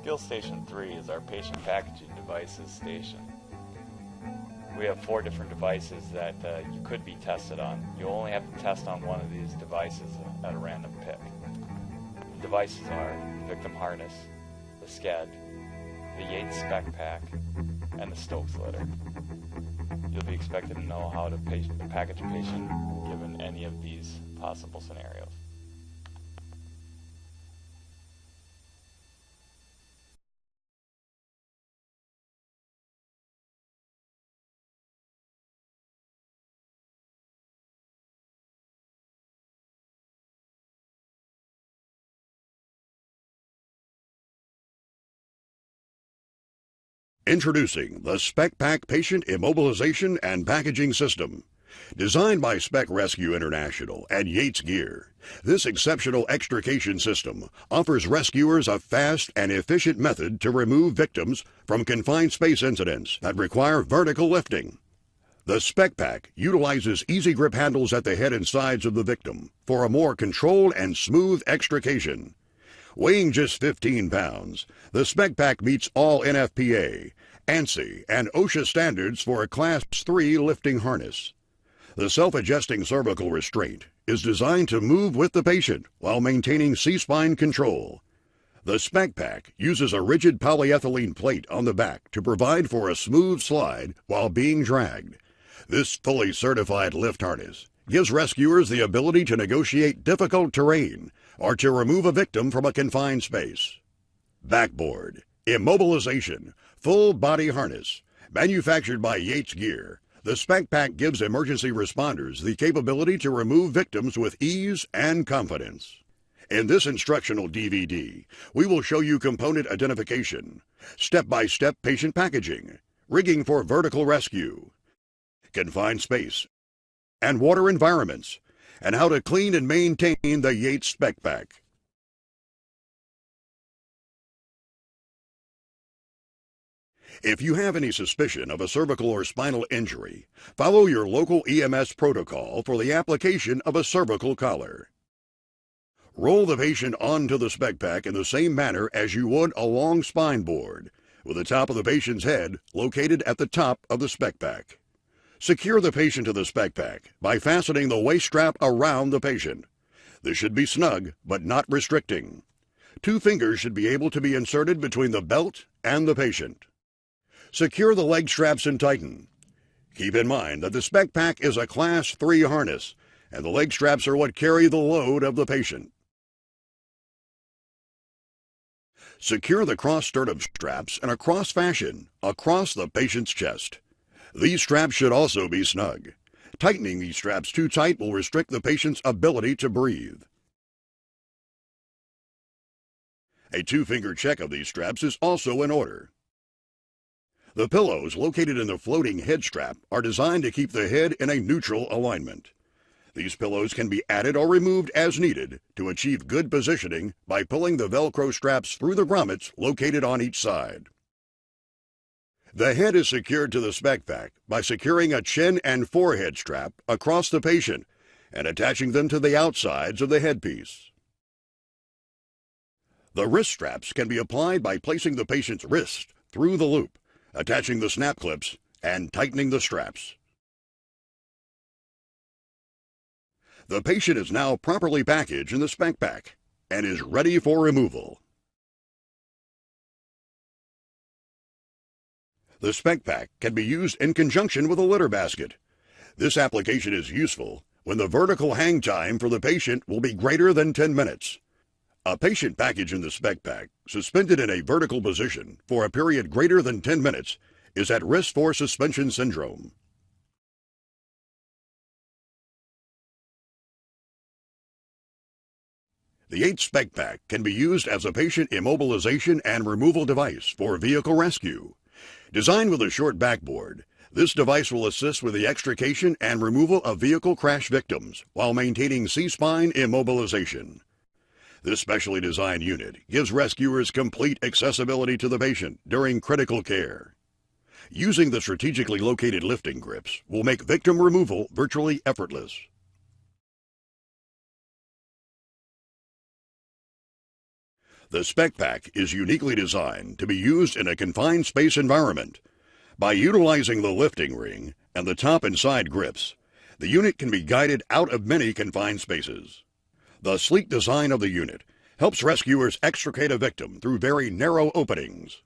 Skill Station 3 is our patient packaging devices station. We have 4 different devices that you could be tested on. You only have to test on one of these devices at a random pick. The devices are the victim harness, the Sked, the Yates Spec pack, and the Stokes litter. You'll be expected to know how to package a patient given any of these possible scenarios. Introducing the Spec Pack Patient Immobilization and Packaging System. Designed by Spec Rescue International and Yates Gear, this exceptional extrication system offers rescuers a fast and efficient method to remove victims from confined space incidents that require vertical lifting. The Spec Pack utilizes easy grip handles at the head and sides of the victim for a more controlled and smooth extrication. Weighing just 15 pounds, the Spec Pack meets all NFPA, ANSI, and OSHA standards for a Class 3 lifting harness. The self-adjusting cervical restraint is designed to move with the patient while maintaining C-spine control. The Spec Pack uses a rigid polyethylene plate on the back to provide for a smooth slide while being dragged. This fully certified lift harness gives rescuers the ability to negotiate difficult terrain or to remove a victim from a confined space. Backboard, immobilization, full body harness. Manufactured by Yates Gear, the Spec Pack gives emergency responders the capability to remove victims with ease and confidence. In this instructional DVD, we will show you component identification, step-by-step patient packaging, rigging for vertical rescue, confined space, and water environments, and how to clean and maintain the Yates Spec Pack. If you have any suspicion of a cervical or spinal injury, follow your local EMS protocol for the application of a cervical collar. Roll the patient onto the Spec Pack in the same manner as you would a long spine board, with the top of the patient's head located at the top of the Spec Pack. Secure the patient to the Spec Pack by fastening the waist strap around the patient. This should be snug, but not restricting. 2 fingers should be able to be inserted between the belt and the patient. Secure the leg straps and tighten. Keep in mind that the Spec Pack is a Class 3 harness, and the leg straps are what carry the load of the patient. Secure the cross-sternum straps in a cross fashion across the patient's chest. These straps should also be snug. Tightening these straps too tight will restrict the patient's ability to breathe. A 2-finger check of these straps is also in order. The pillows located in the floating head strap are designed to keep the head in a neutral alignment. These pillows can be added or removed as needed to achieve good positioning by pulling the Velcro straps through the grommets located on each side. The head is secured to the Spec Pack by securing a chin and forehead strap across the patient and attaching them to the outsides of the headpiece. The wrist straps can be applied by placing the patient's wrist through the loop, attaching the snap clips, and tightening the straps. The patient is now properly packaged in the Spec Pack and is ready for removal. The Spec Pack can be used in conjunction with a litter basket. This application is useful when the vertical hang time for the patient will be greater than 10 minutes. A patient package in the Spec Pack, suspended in a vertical position for a period greater than 10 minutes, is at risk for suspension syndrome. The Yates Spec Pack can be used as a patient immobilization and removal device for vehicle rescue. Designed with a short backboard, this device will assist with the extrication and removal of vehicle crash victims while maintaining C-spine immobilization. This specially designed unit gives rescuers complete accessibility to the patient during critical care. Using the strategically located lifting grips will make victim removal virtually effortless. The Spec Pack is uniquely designed to be used in a confined space environment. By utilizing the lifting ring and the top and side grips, the unit can be guided out of many confined spaces. The sleek design of the unit helps rescuers extricate a victim through very narrow openings.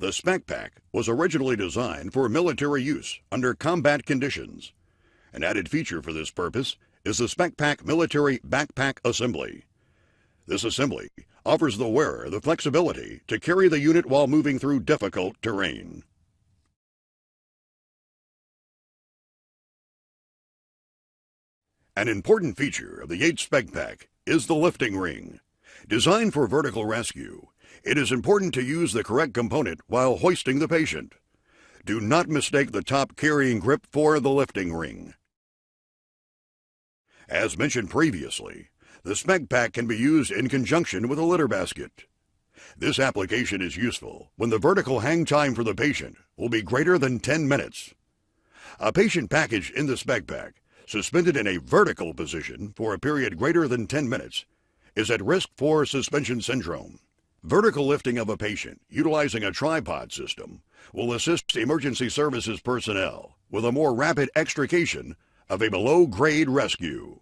The Spec Pack was originally designed for military use under combat conditions. An added feature for this purpose is the Spec Pack Military Backpack Assembly. This assembly offers the wearer the flexibility to carry the unit while moving through difficult terrain. An important feature of the Yates Spec Pack is the lifting ring. Designed for vertical rescue, it is important to use the correct component while hoisting the patient. Do not mistake the top carrying grip for the lifting ring. As mentioned previously, the Spec Pack can be used in conjunction with a litter basket. This application is useful when the vertical hang time for the patient will be greater than 10 minutes. A patient packaged in the Spec Pack, suspended in a vertical position for a period greater than 10 minutes, is at risk for suspension syndrome. Vertical lifting of a patient utilizing a tripod system will assist emergency services personnel with a more rapid extrication of a below-grade rescue.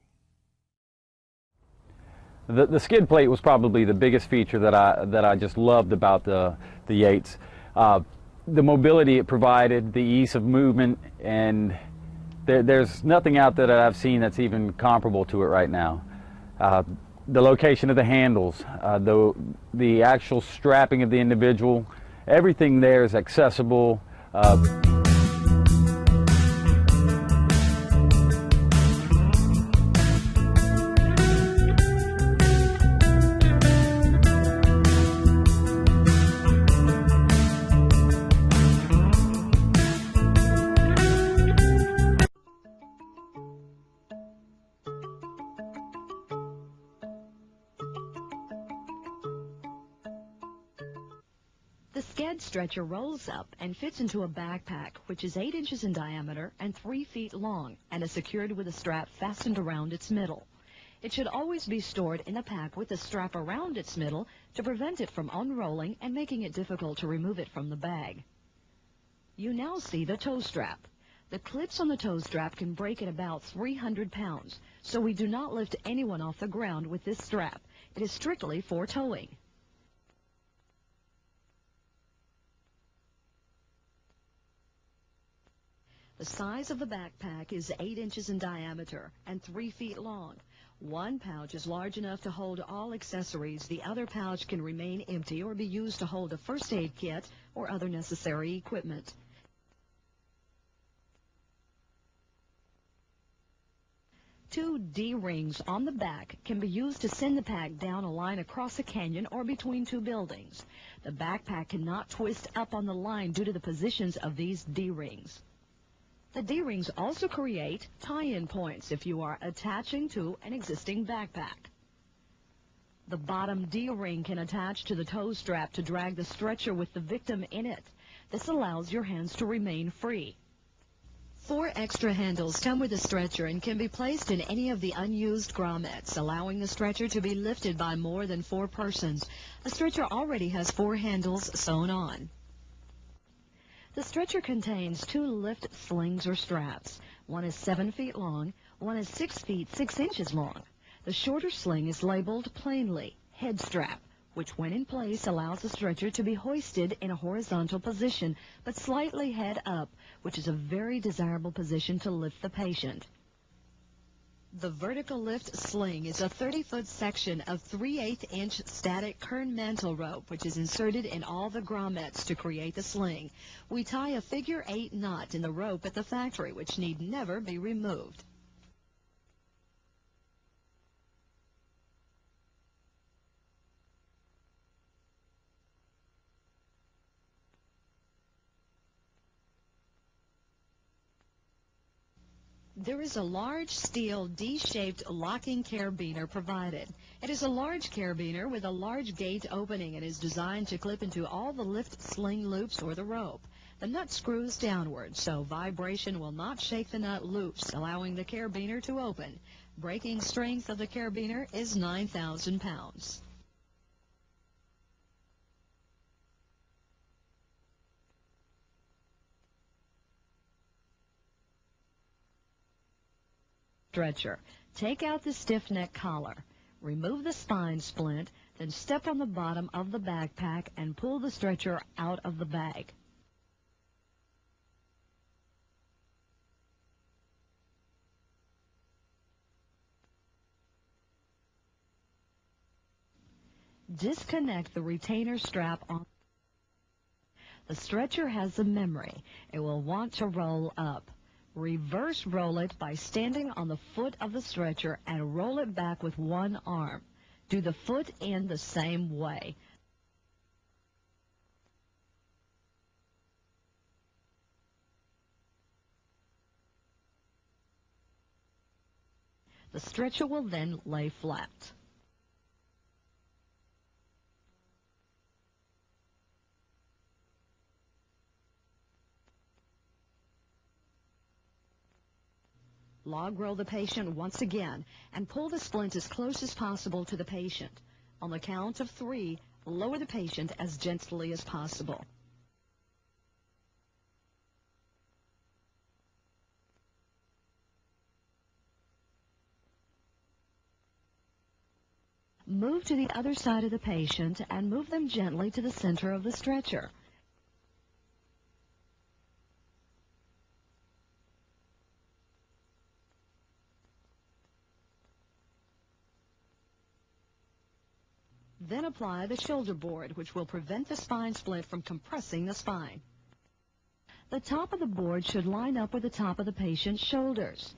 The skid plate was probably the biggest feature that I just loved about the Yates. The mobility it provided, the ease of movement, and there's nothing out there that I've seen that's even comparable to it right now. The location of the handles, the actual strapping of the individual, everything there is accessible. The Sked stretcher rolls up and fits into a backpack, which is 8 inches in diameter and 3 feet long, and is secured with a strap fastened around its middle. It should always be stored in a pack with a strap around its middle to prevent it from unrolling and making it difficult to remove it from the bag. You now see the toe strap. The clips on the toe strap can break at about 300 pounds, so we do not lift anyone off the ground with this strap. It is strictly for towing. The size of the backpack is 8 inches in diameter and 3 feet long. One pouch is large enough to hold all accessories. The other pouch can remain empty or be used to hold a first aid kit or other necessary equipment. Two D-rings on the back can be used to send the pack down a line across a canyon or between two buildings. The backpack cannot twist up on the line due to the positions of these D-rings. The D-rings also create tie-in points if you are attaching to an existing backpack. The bottom D-ring can attach to the toe strap to drag the stretcher with the victim in it. This allows your hands to remain free. 4 extra handles come with the stretcher and can be placed in any of the unused grommets, allowing the stretcher to be lifted by more than 4 persons. A stretcher already has 4 handles sewn on. The stretcher contains 2 lift slings or straps. One is 7 feet long, one is 6 feet 6 inches long. The shorter sling is labeled plainly head strap, which when in place allows the stretcher to be hoisted in a horizontal position, but slightly head up, which is a very desirable position to lift the patient. The vertical lift sling is a 30-foot section of 3/8-inch static kern mantle rope, which is inserted in all the grommets to create the sling. We tie a figure 8 knot in the rope at the factory, which need never be removed. There is a large steel D-shaped locking carabiner provided. It is a large carabiner with a large gate opening and is designed to clip into all the lift sling loops or the rope. The nut screws downward, so vibration will not shake the nut loose, allowing the carabiner to open. Braking strength of the carabiner is 9,000 pounds. Stretcher. Take out the stiff neck collar. Remove the spine splint, then step on the bottom of the backpack and pull the stretcher out of the bag. Disconnect the retainer strap on. The stretcher has a memory. It will want to roll up. Reverse roll it by standing on the foot of the stretcher and roll it back with one arm. Do the foot in the same way. The stretcher will then lay flat. Log roll the patient once again and pull the splint as close as possible to the patient. On the count of 3, lower the patient as gently as possible. Move to the other side of the patient and move them gently to the center of the stretcher. Then apply the shoulder board, which will prevent the spine splint from compressing the spine. The top of the board should line up with the top of the patient's shoulders.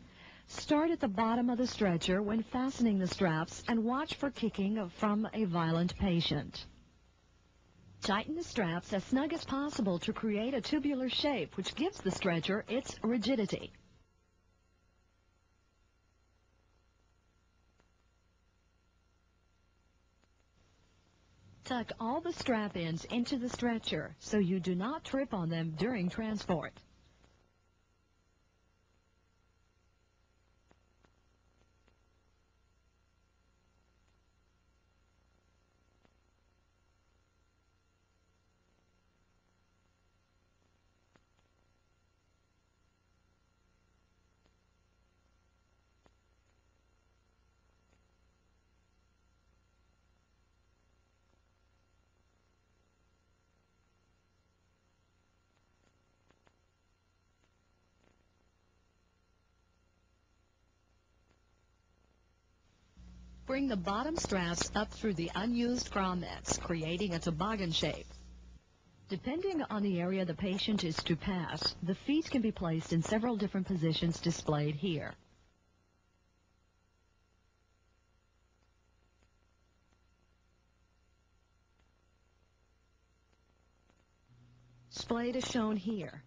Start at the bottom of the stretcher when fastening the straps and watch for kicking from a violent patient. Tighten the straps as snug as possible to create a tubular shape, which gives the stretcher its rigidity. Tuck all the strap ends into the stretcher so you do not trip on them during transport. Bring the bottom straps up through the unused grommets, creating a toboggan shape. Depending on the area the patient is to pass, the feet can be placed in several different positions displayed here. Splayed is shown here.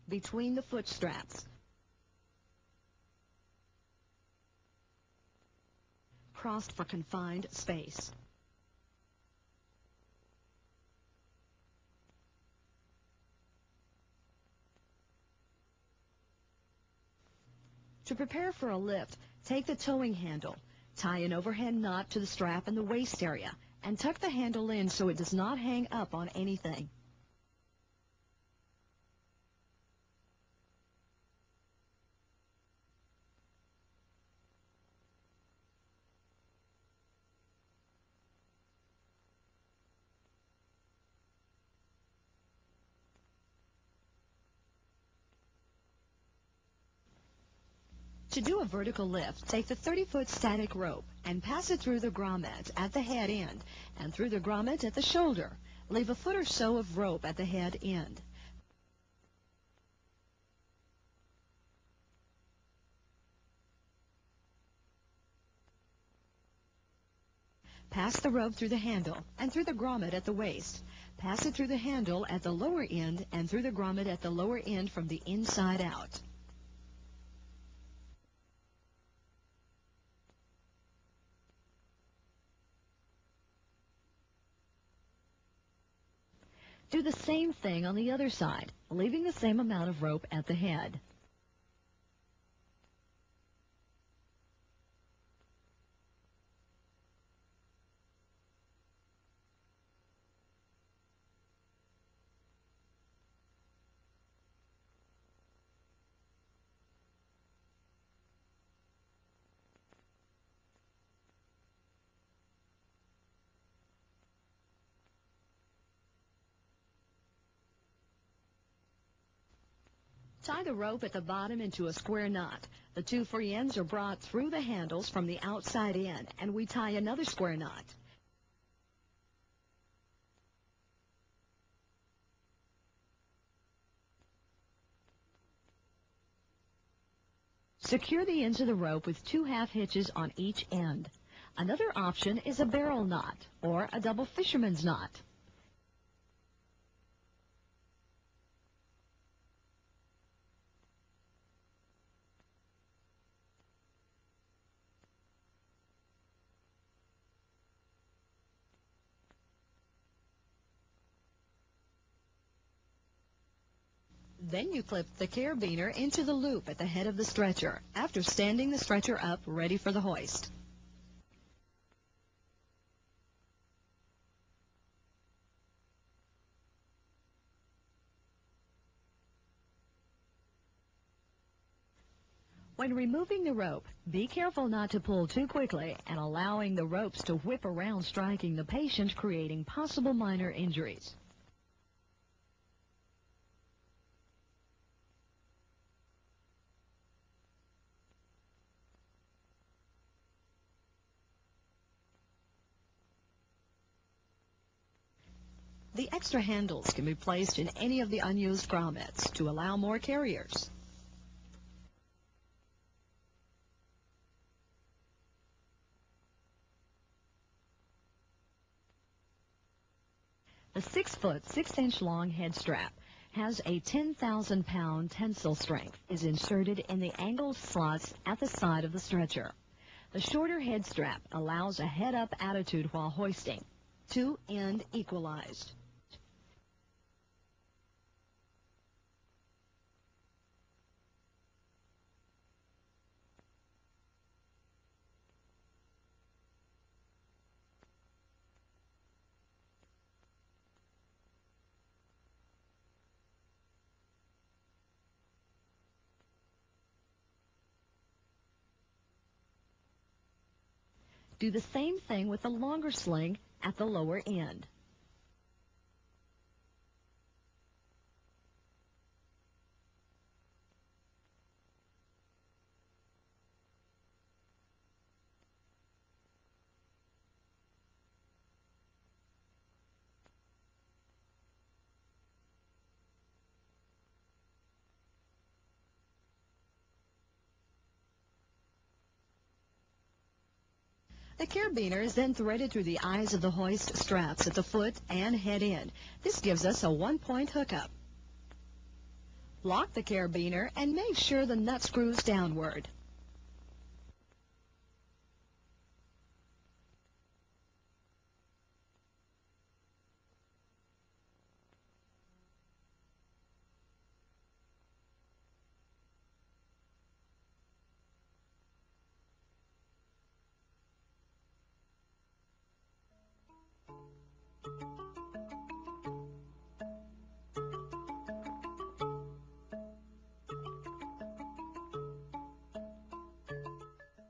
Between the foot straps. Crossed for confined space. To prepare for a lift, take the towing handle, tie an overhead knot to the strap in the waist area, and tuck the handle in so it does not hang up on anything. To do a vertical lift, take the 30-foot static rope and pass it through the grommet at the head end and through the grommet at the shoulder. Leave a foot or so of rope at the head end. Pass the rope through the handle and through the grommet at the waist. Pass it through the handle at the lower end and through the grommet at the lower end from the inside out. Do the same thing on the other side, leaving the same amount of rope at the head. Tie the rope at the bottom into a square knot. The two free ends are brought through the handles from the outside in, and we tie another square knot. Secure the ends of the rope with 2 half hitches on each end. Another option is a barrel knot or a double fisherman's knot. Then you clip the carabiner into the loop at the head of the stretcher after standing the stretcher up ready for the hoist. When removing the rope, be careful not to pull too quickly and allowing the ropes to whip around, striking the patient, creating possible minor injuries. The extra handles can be placed in any of the unused grommets to allow more carriers. The 6-foot, 6-inch long head strap has a 10,000-pound tensile strength, is inserted in the angled slots at the side of the stretcher. The shorter head strap allows a head-up attitude while hoisting, two-end equalized. Do the same thing with the longer sling at the lower end. The carabiner is then threaded through the eyes of the hoist straps at the foot and head end. This gives us a 1-point hookup. Lock the carabiner and make sure the nut screws downward.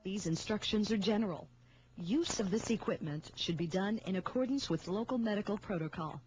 These instructions are general. Use of this equipment should be done in accordance with local medical protocol.